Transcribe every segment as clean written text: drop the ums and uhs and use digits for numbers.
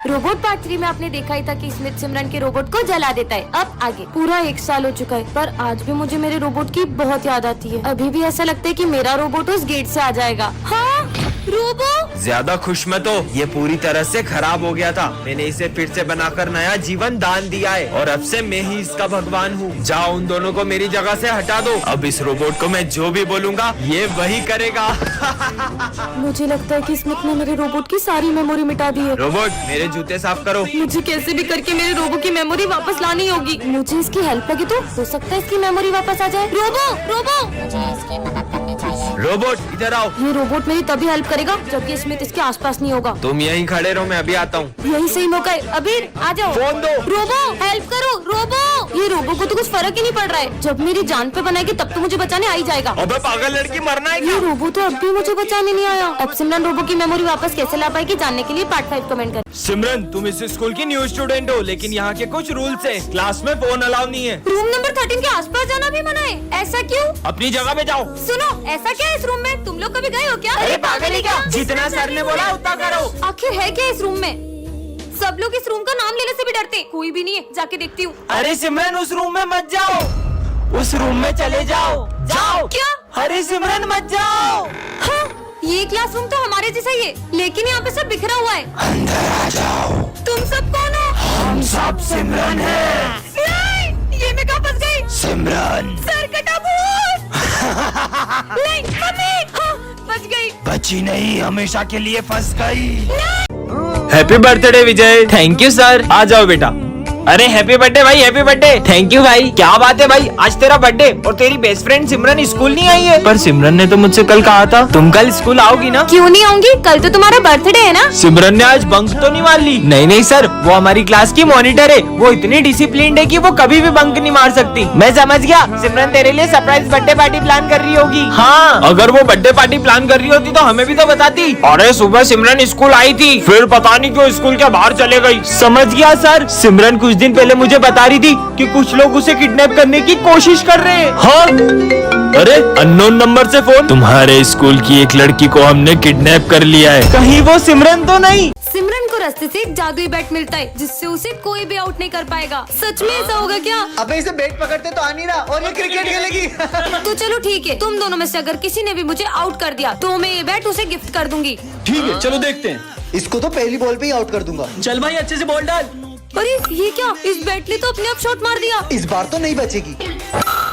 Robot part 3 में आपने देखा ही था कि स्मिथ सिमरन के रोबोट को जला देता है। अब आगे पूरा 1 साल हो चुका है, पर आज भी मुझे मेरे रोबोट की बहुत याद आती है। अभी भी ऐसा लगता है कि मेरा रोबोट उस गेट से आ जाएगा। हाँ रोबो, ज्यादा खुश मत हो, ये पूरी तरह से खराब हो गया था। मैंने इसे फिर से बनाकर नया जीवन दान दिया है और अब से मैं ही इसका भगवान हूँ। जाओ उन दोनों को मेरी जगह से हटा दो। अब इस रोबोट को मैं जो भी बोलूँगा ये वही करेगा। मुझे लगता है कि स्मिथ ने मेरे रोबोट की सारी मेमोरी मिटा दी है। रोबोट मेरे जूते साफ करो। मुझे कैसे भी करके मेरे रोबो की मेमोरी वापस लानी होगी। मुझे इसकी हेल्प लगी तो हो सकता है इसकी मेमोरी वापस आ जाए। रोबो रोबो, मुझे इसकी मदद करनी चाहिए। रोबोट इधर आओ। ये रोबोट मेरी तभी हेल्प करेगा जबकि स्मिथ इसके आसपास नहीं होगा। तुम यहीं खड़े रहो, मैं अभी आता हूँ। यही सही मौका है। अबीर आ जाओ। फोन दो। रोबो हेल्प करो। रोबो, ये रोबो को तो कुछ फर्क ही नहीं पड़ रहा है। जब मेरी जान पे बनाएगी तब तो मुझे बचाने आ ही जाएगा। अबे पागल लड़की, मरना है ये क्या? रोबो तो अब भी मुझे बचाने नहीं आया। अब सिमरन रोबो की मेमोरी वापस कैसे ला पाएगी जानने के लिए पार्ट 5 कमेंट कर। सिमरन तुम इस स्कूल की न्यू स्टूडेंट हो, लेकिन यहाँ के कुछ रूल्स है। क्लास में फोन अलाउ नहीं है। रूम नंबर 13 के आसपास जाना भी मना है। ऐसा क्यों? अपनी जगह पे जाओ। सुनो, ऐसा क्या है इस रूम में? तुम लोग कभी गए हो क्या? अरे पागल है क्या? जितना सर ने बोला उतना करो। आखिर है क्या इस रूम में? सब लोग इस रूम का नाम लेने से भी डरते। कोई भी नहीं है, जाके देखती हूँ। अरे सिमरन उस रूम में मत जाओ, उस रूम में चले जाओ। जाओ। क्या? अरे सिमरन मत जाओ। हाँ, ये क्लासरूम तो हमारे जैसा ही है, लेकिन यहाँ पे सब बिखरा हुआ है। अंदर आ जाओ। तुम सब कौन हो? हम सब सिमरन हैं। नहीं, ये मैं कहाँ फंस गई? सिमरन सर कटा भूत। नहीं मम्मी, हाँ, बच गई। बची नहीं, हमेशा के लिए फंस गई। Happy birthday Vijay. Thank you sir. आ जाओ बेटा। अरे हैप्पी बर्थडे भाई, हैप्पी बर्थडे। थैंक यू भाई। क्या बात है भाई, आज तेरा बर्थडे और तेरी बेस्ट फ्रेंड सिमरन स्कूल नहीं आई है। पर सिमरन ने तो मुझसे कल कहा था तुम कल स्कूल आओगी ना। क्यों नहीं आऊंगी? कल तो तुम्हारा बर्थडे है ना। सिमरन ने आज बंक तो नहीं मार ली? नहीं नहीं सर, वो हमारी क्लास की मॉनिटर है। वो इतनी डिसिप्लिन्ड है कि वो कभी भी बंक नहीं मार सकती। मैं समझ गया, सिमरन तेरे लिए सरप्राइज बर्थडे पार्टी प्लान कर रही होगी। हाँ, अगर वो बर्थडे पार्टी प्लान कर रही होती तो हमें भी तो बताती। अरे सुबह सिमरन स्कूल आई थी, फिर पता नहीं क्यों स्कूल के बाहर चले गई। समझ गया सर। सिमरन कुछ दिन पहले मुझे बता रही थी कि कुछ लोग उसे किडनैप करने की कोशिश कर रहे हैं। हाँ? अरे अननोन नंबर से फोन। तुम्हारे स्कूल की एक लड़की को हमने किडनैप कर लिया है। कहीं वो सिमरन तो नहीं? सिमरन को रास्ते से एक जादुई बैट मिलता है जिससे उसे कोई भी आउट नहीं कर पाएगा। सच में ऐसा होगा क्या? अबे इसे बैट पकड़ते तो आ नहीं रहा और ये क्रिकेट खेलेगी। तो चलो ठीक है, तुम दोनों में से अगर किसी ने भी मुझे आउट कर दिया तो मैं ये बैट उसे गिफ्ट कर दूंगी। ठीक है चलो देखते हैं। इसको तो पहली बॉल पे ही आउट कर दूंगा। चल भाई अच्छे से बॉल डाल। अरे ये क्या? इस बैट ने तो अपने आप शॉट मार दिया। इस बार तो नहीं बचेगी।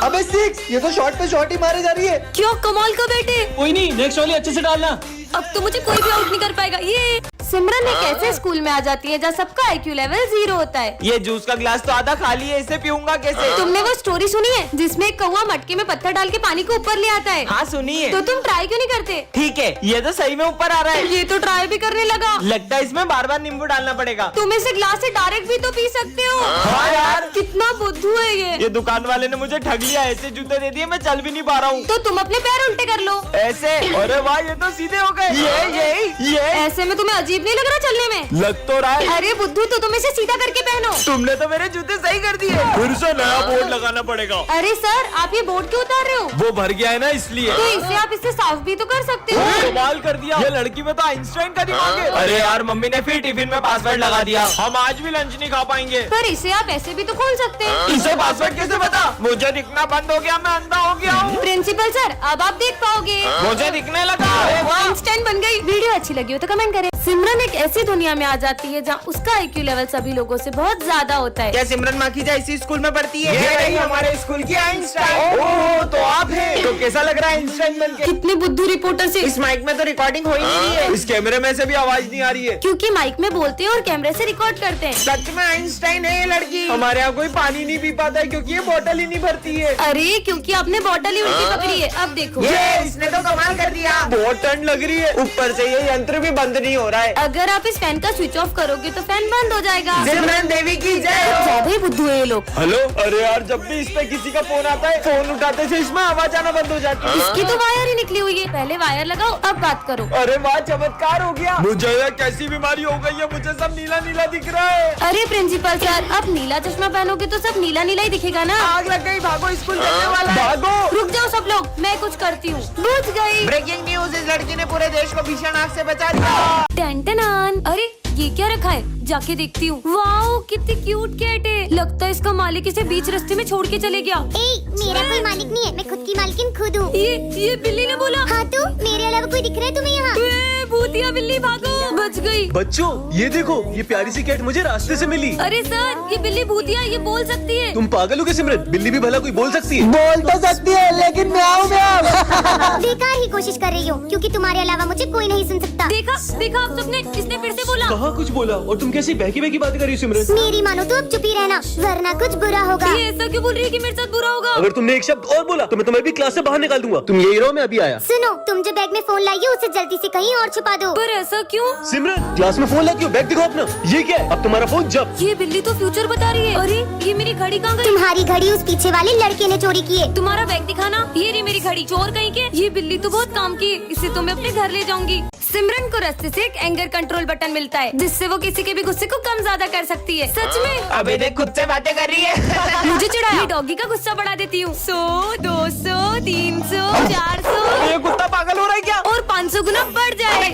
अबे 6, ये तो शॉट पे शॉट ही मारे जा रही है। क्या कमाल का बैट है। कोई नहीं, नेक्स्ट वाली अच्छे से डालना। अब तो मुझे कोई भी आउट नहीं कर पाएगा। ये सिमरन एक ऐसे स्कूल में आ जाती है जहाँ सबका IQ लेवल 0 होता है। ये जूस का गिलास तो आधा खाली है, इसे पीऊंगा कैसे? तुमने वो स्टोरी सुनी है जिसमें एक कौवा मटके में पत्थर डाल के पानी को ऊपर ले आता है? हाँ सुनिए। तो तुम ट्राई क्यों नहीं करते? ठीक है, ये तो सही में ऊपर आ रहा है। ये तो ट्राई भी करने लगा। लगता है इसमें बार बार नींबू डालना पड़ेगा। तुम इसे ग्लास से डायरेक्ट भी तो पी सकते हो। हाँ यार, कितना बुद्धू है ये दुकान वाले ने मुझे ठग लिया। ऐसे जूते दे दिए, मैं चल भी नहीं पा रहा हूँ। तो तुम अपने पैर उल्टे कर लो। ऐसे? अरे वाह, ये तो सीधे हो गए। ये ऐसे में तुम्हें अजीब नहीं लग रहा चलने में? लग तो रहा है। अरे बुद्धू, तो तुम इसे सीधा करके पहनो। तुमने तो मेरे जूते सही कर दिए। फिर से नया बोर्ड लगाना पड़ेगा। अरे सर, आप ये बोर्ड क्यों उतार रहे हो? वो भर गया है ना इसलिए। तो इसे आप इससे साफ भी तो कर सकते हो। कमाल कर दिया, ये लड़की में तो आइंस्टाइन का दिमाग है। अरे यार, मम्मी ने फिर टिफिन में पासवर्ड लगा दिया। हम आज भी लंच नहीं खा पाएंगे। पर इसे आप ऐसे भी तो खोल सकते हैं। इसे पासवर्ड कैसे पता? मुझे दिखना बंद हो गया, मैं अंधा हो गया हूँ। प्रिंसिपल सर, अब आप देख पाओगे। मुझे दिखने लगा। आइंस्टाइन बन गई। वीडियो अच्छी लगी हो तो कमेंट करें। सिमरन एक ऐसी दुनिया में आ जाती है जहाँ उसका IQ लेवल सभी लोगों से बहुत ज्यादा होता है। क्या सिमरन माखीजा इसी स्कूल में पढ़ती है? ये रही हमारे स्कूल की आइंस्टाइन। ओह, तो आप हैं। तो कैसा लग रहा है आइंस्टाइन बनके? कितने बुद्धू रिपोर्टर से। इस माइक में तो रिकॉर्डिंग हो ही नहीं रही है। इस कैमरे में से भी आवाज नहीं आ रही है। क्योंकि माइक में बोलते हैं और कैमरे से रिकॉर्ड करते हैं। सच में आइंस्टाइन है ये लड़की। हमारे यहाँ कोई पानी नहीं पी पाता है क्योंकि ये बोतल ही नहीं भरती है। अरे क्योंकि आपने बॉटल ही उल्टी पकड़ी है। अब देखो, ये इसने तो कमाल कर दिया। बहुत ठंड लग रही है, ऊपर से ये यंत्र भी बंद नहीं हो रहा है। अगर आप इस फैन का स्विच ऑफ करोगे तो फैन बंद हो जाएगा। सिमरन देवी की जय हो। ज्यादा ही बुद्धू है ये लोग। हेलो। अरे यार, जब भी इस पे किसी का फोन आता है, फोन उठाते से इसमें आवाज आना बंद हो जाती है। इसकी तो वायर ही निकली हुई है। पहले वायर लगाओ, अब बात करो। अरे वाह, चमत्कार हो गया। मुझे ये कैसी बीमारी हो गई है, मुझे सब नीला नीला दिख रहा है। अरे प्रिंसिपल सर, अब नीला चश्मा पहनोगे तो सब नीला नीला ही दिखेगा ना। आग लग गई, भागो, स्कूल चलने वाला है। भागो। रुक जाओ सब लोग, मैं कुछ करती हूँ। बुझ गई। ब्रेकिंग न्यूज, इस लड़की ने पूरे देश को भीषण आग से बचा लिया। टन-टनान। अरे ये क्या रखा है? जाके देखती हूँ। वाओ कितनी क्यूट कैट है। लगता है इसका मालिक इसे बीच रास्ते में छोड़ के चले गया। मेरा कोई मालिक नहीं है, मैं खुद की मालकिन खुद हूँ। ये बिल्ली ने बोला। हाँ तो मेरे अलावा कोई दिख रहा है तुम्हें यहाँ? भूतिया बिल्ली भागो, बच गई। बच्चों ये देखो, ये प्यारी सी कैट मुझे रास्ते से मिली। अरे सर, ये बिल्ली भूतिया, ये बोल सकती है। तुम पागल हो क्या सिमरन? बिल्ली भी भला कोई बोल सकती है? बोल तो सकती है लेकिन म्याऊं म्याऊं। बेकार ही कोशिश कर रही हो, क्योंकि तुम्हारे अलावा मुझे कोई नहीं सुन सकता। देखा देखा आप सबने, इसने फिर से बोला। कहाँ कुछ बोला? और तुम कैसी बहकी बहकी बातें कर रही हो सिमरन? मेरी मानो तो अब चुप ही रहना, वरना कुछ बुरा होगा। ये ऐसा क्यों बोल रही है कि मेरे साथ बुरा होगा? अगर तुमने एक शब्द और बोला तो मैं तुम्हें भी क्लास से बाहर निकाल दूंगा। तुम यही रहो, मैं अभी आया। सुनो, तुम जो बैग में फोन लाई हो उसे जल्दी से कहीं और छुपा दो। पर ऐसा क्यों? सिमरन क्लास में फोन लाती हो, बैग दिखाओ अपना। ये क्या है? अब तुम्हारा फोन जब। ये बिल्ली तो फ्यूचर बता रही है। अरे ये मेरी घड़ी कहाँ गई? तुम्हारी घड़ी उस पीछे वाले लड़के ने चोरी की है। तुम्हारा बैग दिखाना। ये रही मेरी घड़ी। चोर कहीं के। ये बिल्ली तो बहुत काम की है, इसे तो मैं अपने घर ले जाऊंगी। सिमरन को रास्ते से एक एंगर कंट्रोल बटन मिलता है, जिससे वो किसी के भी गुस्से को कम ज्यादा कर सकती है। सच में? अबे देख खुद से बातें कर रही है। मुझे चिढ़ाया। मैं डॉगी का गुस्सा बढ़ा देती हूँ। 100, 200, 300, 400 ये कुत्ता पागल हो रहा है क्या? और 500 गुना बढ़ जाए।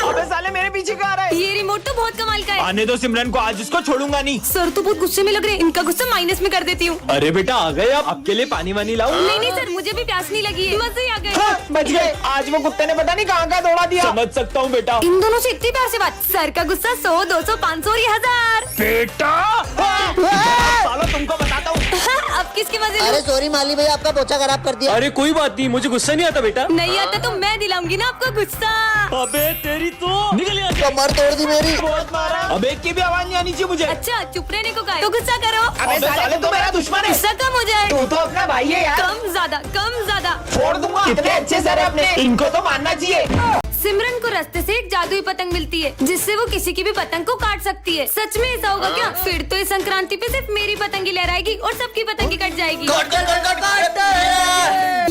अबे साले मेरे पीछे कहाँ आ रहा है? ये रिमोट तो बहुत कमाल का है। आने दो सिमरन को, आज उसको छोड़ूंगा नहीं। सर तो बहुत गुस्से में लग रहे हैं, इनका गुस्सा माइनस में कर देती हूँ। अरे बेटा आ गए, अब आपके लिए पानी वानी लाऊं? नहीं सर, मुझे भी प्यास नहीं लगी है, मजे ही आ गए। हाँ, बच गए। आज वो कुत्ते ने पता नहीं कहाँ कहाँ दौड़ा दिया। समझ सकता हूँ बेटा। इन दोनों से इतनी प्यार से बात। सर का गुस्सा 100, 200, 500 और ये 1000। बेटा सालो तुमको बताता हूँ। अब किसकी मजे लूं? अरे सॉरी माली भैया, आपका पोछा खराब कर दिया। अरे कोई बात नहीं, मुझे गुस्सा नहीं आता बेटा। नहीं आता तो मैं दिलाऊंगी ना आपको गुस्सा। अबे तेरी तो निकल यहाँ से। कमर तोड़ दी मेरी। बहुत मारा। अब एक की भी आवाज नहीं आनी चाहिए मुझे। अच्छा चुप रहने को कहा है, तो गुस्सा करो। अबे साले तू मेरा दुश्मन है। गुस्सा कम हो जाए। तू तो अपना भाई है यार। कम ज्यादा। छोड़ दूंगा। कितने अच्छे सर है अपने, इनको तो मानना चाहिए। सिमरन को रास्ते से एक जादुई पतंग मिलती है, जिससे वो किसी की भी पतंग को काट सकती है। सच में ऐसा होगा क्या? फिर तो इस संक्रांति पे सिर्फ मेरी पतंग ही लहराएगी और सबकी पतंग ही कट जाएगी।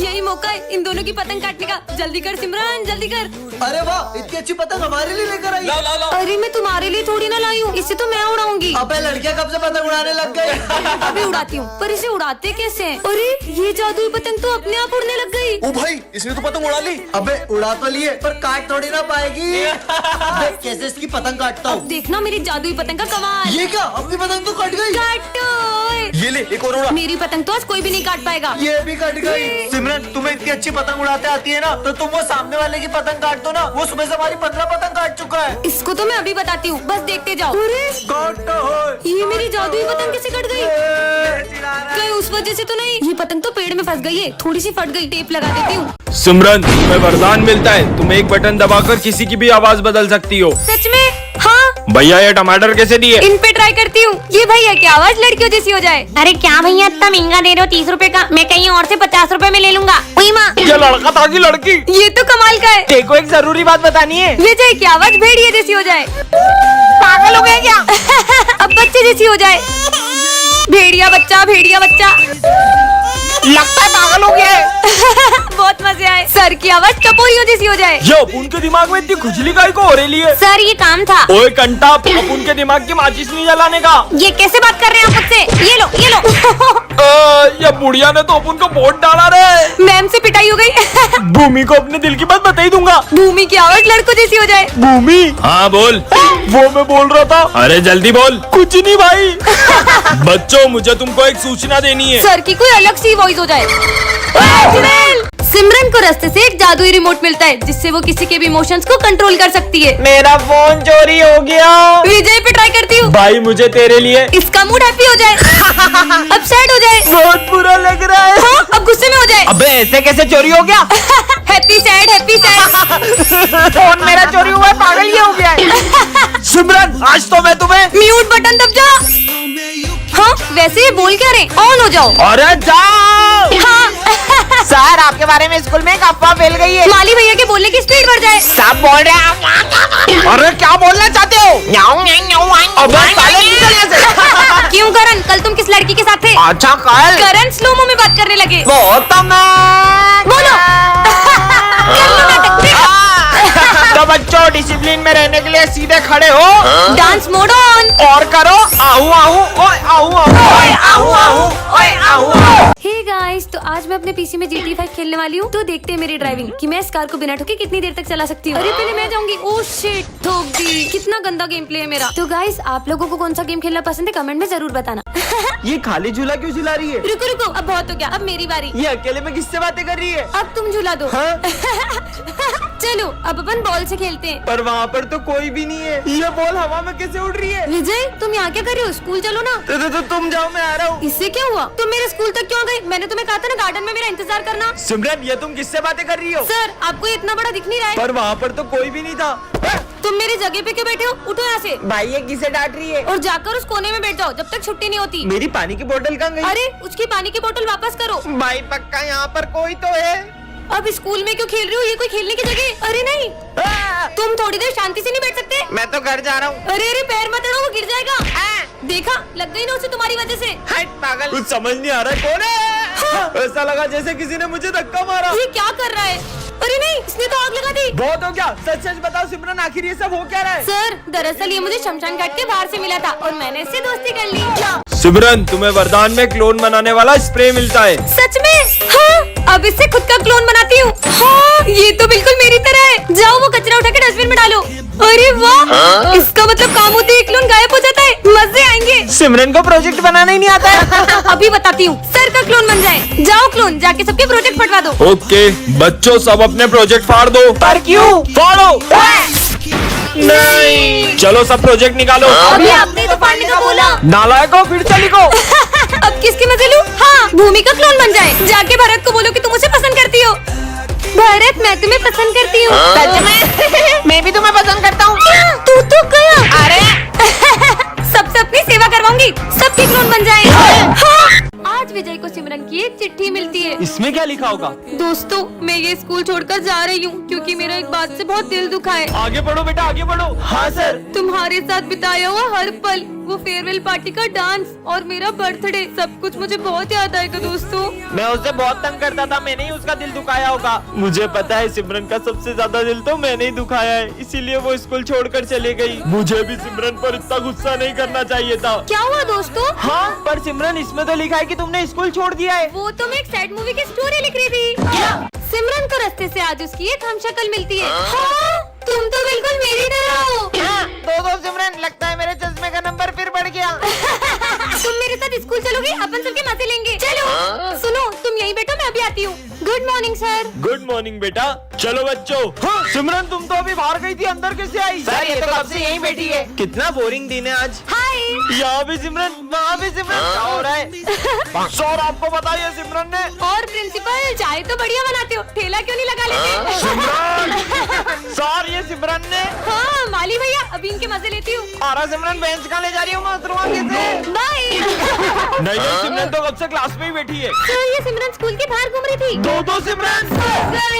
यही मौका है इन दोनों की पतंग काटने का। जल्दी कर सिमरन, जल्दी कर। अरे वाह, इतनी अच्छी पतंग हमारे लिए लेकर आई। अरे मैं तुम्हारे लिए थोड़ी ना लाई हूँ, इसे तो मैं उड़ाऊंगी। अबे लड़कियां कब से पतंग उड़ाने लग गई? अभी उड़ाती हूँ, पर इसे उड़ाते कैसे हैं? अरे ये जादुई पतंग तो अपने आप उड़ने लग गई। ओ भाई, इसने तो पतंग उड़ा ली। अबे उड़ा तो लिए, पर काट थोड़ी ना पाएगी। देख कैसे इसकी पतंग काटता हूँ। देखना मेरी जादुई पतंग का कमाल। ये क्या, अपनी पतंग तो कट गई। काटो। ये ले एक और उड़ा। मेरी पतंग तो आज कोई भी नहीं काट पाएगा। ये भी कट गई। सिमरन तुम्हें इतनी अच्छी पतंग उड़ाते आती है ना, तो तुम वो सामने वाले की पतंग काट दो ना। वो सुबह से हमारी 15 पतंग काट चुका है। इसको तो मैं अभी बताती हूँ, बस देखते जाओ। अरे काटो। ये मेरी जादुई पतंग कैसे कट गई? कहीं उस वजह से तो नहीं? ये पतंग तो पेड़ में फंस गई है, थोड़ी सी फट गई, टेप लगा देती हूँ। सिमरन तुम्हें वरदान मिलता है, तुम एक बटन दबाकर किसी की भी आवाज बदल सकती हो। सच में? हाँ। भैया ये टमाटर कैसे दिए? इन पे ट्राई करती हूँ। ये भैया की आवाज लड़कियों जैसी हो जाए। अरे क्या भैया इतना महंगा दे रहे हो? 30 रुपए का, मैं कहीं और से 50 रुपए में ले लूंगा। ओए माँ, ये लड़का था कि लड़की? ये तो कमाल का है। देखो एक जरूरी बात बतानी है। ये जाए की आवाज भेड़िया जैसी हो जाए। पागल हो गए क्या? अब बच्चे जैसी हो जाए। भेड़िया बच्चा। लगता है पागल हो गया है। बहुत मजे आए। सर की आवाज टपोरियों जैसी हो जाए। ये अपुन के दिमाग में इतनी खुजली काहे को हो रही है? सर ये काम था। ओए कंटा, अपुन के दिमाग की माचिस नहीं जलाने का। ये कैसे बात कर रहे हैं आप मुझसे? ये लो। ये बुढ़िया ने तो अपुन को वोट डाला रे। मैम से पिटाई हो गई। भूमि को अपने दिल की बात बता ही दूंगा। भूमि की आवाज लड़कों जैसी हो जाए। भूमि? हाँ बोल। वो मैं बोल रहा था। अरे जल्दी बोल। कुछ नहीं भाई। बच्चों मुझे तुमको एक सूचना देनी है। सर की कोई अलग सी वॉइस हो जाए। सिमरन को रास्ते से एक जादुई रिमोट मिलता है, जिससे वो किसी के भी इमोशंस को कंट्रोल कर सकती है। मेरा फोन चोरी हो गया। विजय पे ट्राई करती हूँ। भाई मुझे तेरे लिए। इसका मूड हैप्पी हो जाए। अब सैड हो जाए। बहुत बुरा लग रहा है। हाँ, अब गुस्से में हो जाए। अबे ऐसे कैसे चोरी हो गया? Happy sad. फोन मेरा चोरी हुआ है, पागल ये हो गया है। सिमरन आज तो मैं तुम्हें। म्यूट बटन दब जा। हाँ वैसे ये बोल क्या रहे? ऑन हो जाओ। अरे जाओ। हाँ। सर आपके बारे में स्कूल में एक अफवाह फैल गई है। माली भैया के बोलने की स्पीड बढ़ जाए। सब बोल रहे हैं। अरे क्या बोलना चाहते हो? अबे साले निकल यहाँ से। क्यों करण, कल तुम किस लड़की के साथ थे? अच्छा कल करण स्लोमो में बात करने लगे। बोलो। तो बच्चों डिसिप्लिन में रहने के लिए सीधे खड़े हो। Dance mode on. और करो आहू आहू ओए आहू आहू ओए आहू आहू ओए आहू। हे गाइस, गाइस, तो आज मैं अपने पीसी में GTA 5 खेलने वाली हूँ। तो देखते हैं मेरी ड्राइविंग कि मैं इस कार को बिना ठोके कितनी देर तक चला सकती हूँ। अरे पहले मैं जाऊंगी। ओह शिट, ठोक दी। कितना गंदा गेम प्ले है मेरा। तो गाइस, आप लोगों को कौन सा गेम खेलना पसंद है कमेंट में जरूर बताना। ये खाली झूला क्यों झुला रही है? रुको रुको, अब बहुत हो गया, अब मेरी बारी। ये अकेले में किससे बातें कर रही है? अब तुम झूला दो। हाँ? चलो अब अपन बॉल से खेलते हैं। पर वहाँ पर तो कोई भी नहीं है। ये बॉल हवा में कैसे उड़ रही है? विजय, तुम यहाँ क्या कर रहे हो? स्कूल चलो ना। तो तुम जाओ, मैं आ रहा हूँ। इससे क्या हुआ? तुम मेरे स्कूल तक क्यों गए? मैंने तुम्हें कहा था ना गार्डन में मेरा इंतजार करना। सिमरन, ये तुम किससे बातें कर रही हो? सर, आपको ये इतना बड़ा दिख नहीं रहा है? पर वहाँ पर तो कोई भी नहीं था। तुम मेरी जगह पे क्यों बैठे हो? उठो यहाँ से भाई, ये किसे डांट रही है? और जाकर उस कोने में बैठ जाओ जब तक छुट्टी नहीं होती। मेरी पानी की बोतल कहाँ गई? अरे, उसकी पानी की बोतल वापस करो। भाई पक्का यहाँ पर कोई तो है। अब स्कूल में क्यों खेल रहे हो? ये कोई खेलने की जगह? अरे नहीं, तुम थोड़ी देर शांति से नहीं बैठ सकते? मैं तो घर जा रहा हूँ। अरे अरे, पैर मत अड़ो, वो गिर जाएगा। देखा, लग गई ना उसे तुम्हारी वजह से। हट पागल, कुछ समझ नहीं आ रहा है। कौन है? ऐसा लगा जैसे किसी ने मुझे धक्का मारा। ये क्या कर रहा है? अरे नहीं, इसने तो आग लगा दी। बहुत हो गया। सच सच बताओ सिमरन, आखिर ये सब हो क्या रहा है? सर, दरअसल ये मुझे शमशान घाट के बाहर से मिला था और मैंने इससे दोस्ती कर ली। सिमरन, तुम्हें वरदान में क्लोन बनाने वाला स्प्रे मिलता है। सच में? हाँ, अब इससे खुद का क्लोन बनाती हूँ। हाँ, ये तो बिल्कुल मेरी तरह है। जाओ वो कचरा उठा के डस्टबिन में डालो। अरे वाह, इसका मतलब काम होते ही क्लोन गायब हो जाता है। मजे आएंगे। सिमरन को प्रोजेक्ट बनाना ही नहीं आता है। अभी बताती हूँ। सर का क्लोन बन जाए। जाओ क्लोन, जाके सबके प्रोजेक्ट फटवा दो। ओके बच्चों, सब अपने प्रोजेक्ट फाड़ दो। पर क्यों? फाड़ो। नहीं, चलो सब प्रोजेक्ट निकालो। अभी आपने तो फाड़ने का बोला। नालायकों, फिर से लिखो। अब किसकी मजे लूं? हाँ, भूमि का क्लोन बन जाए। जाके भरत को बोलो कि तुम मुझे पसंद करती हो। भरत, मैं तुम्हें पसंद करती हूँ। सच में? मैं भी तुम्हें पसंद करता हूँ। तू तो गया। अरे सबसे अपनी सेवा करवाऊंगी, सबके क्लोन बन जाए। हाँ। आज विजय को सिमरन की एक चिट्ठी मिलती है। इसमें क्या लिखा होगा? दोस्तों, मैं ये स्कूल छोड़कर जा रही हूँ क्योंकि मेरा एक बात से बहुत दिल दुखा है। आगे बढ़ो बेटा, आगे बढ़ो। हाँ सर। तुम्हारे साथ बिताया हुआ हर पल, वो फेयरवेल पार्टी का डांस और मेरा बर्थडे, सब कुछ मुझे बहुत याद आएगा दोस्तों। मैं उसे बहुत तंग करता था, मैंने ही उसका दिल दुखाया होगा। मुझे पता है सिमरन का सबसे ज्यादा दिल तो मैंने ही दुखाया है, इसीलिए वो स्कूल छोड़कर चली गई। मुझे भी सिमरन पर इतना गुस्सा नहीं करना चाहिए था। क्या हुआ दोस्तों? हाँ, पर सिमरन इसमें तो लिखा है कि तुमने स्कूल छोड़ दिया है। वो तो मैं एक सैड मूवी की स्टोरी लिख रही थी। सिमरन को रास्ते से आज उसकी एक हमशक्ल मिलती है। हाँ, तुम तो बिल्कुल मेरी तरह हो। दो सिमरन, लगता है मेरे चश्मे का नंबर फिर बढ़ गया। तुम मेरे साथ स्कूल चलोगी? अपन सबके मजे लेंगे। चलो। सुनो, तुम यहीं बैठो, मैं अभी आती हूँ। Good morning sir. Good morning बेटा। चलो बच्चों। हाँ, सिमरन तुम तो अभी बाहर गई थी, अंदर कैसे आई? सर, ये तो कब से यहीं बैठी है। कितना बोरिंग दिन है आज। हाय। यहाँ भी सिमरन, वहाँ भी सिमरन। क्या हो रहा है? सर आपको बताइए सिमरन ने। और प्रिंसिपल, चाय तो बढ़िया बनाते हो, ठेला क्यों नहीं लगा लेते? सर ये सिमरन ने। हाँ माली भैया, अभी इनके मजे लेती हूँ। आरा सिमरन, बेंच कहाँ ले जा रही हूँ? मैं उतरूंगा कैसे? बाय। नहीं सिमरन तो कब से क्लास में ही बैठी है। सर, ये सिमरन स्कूल के बाहर घूम रही थी। दो सिमरन। सर,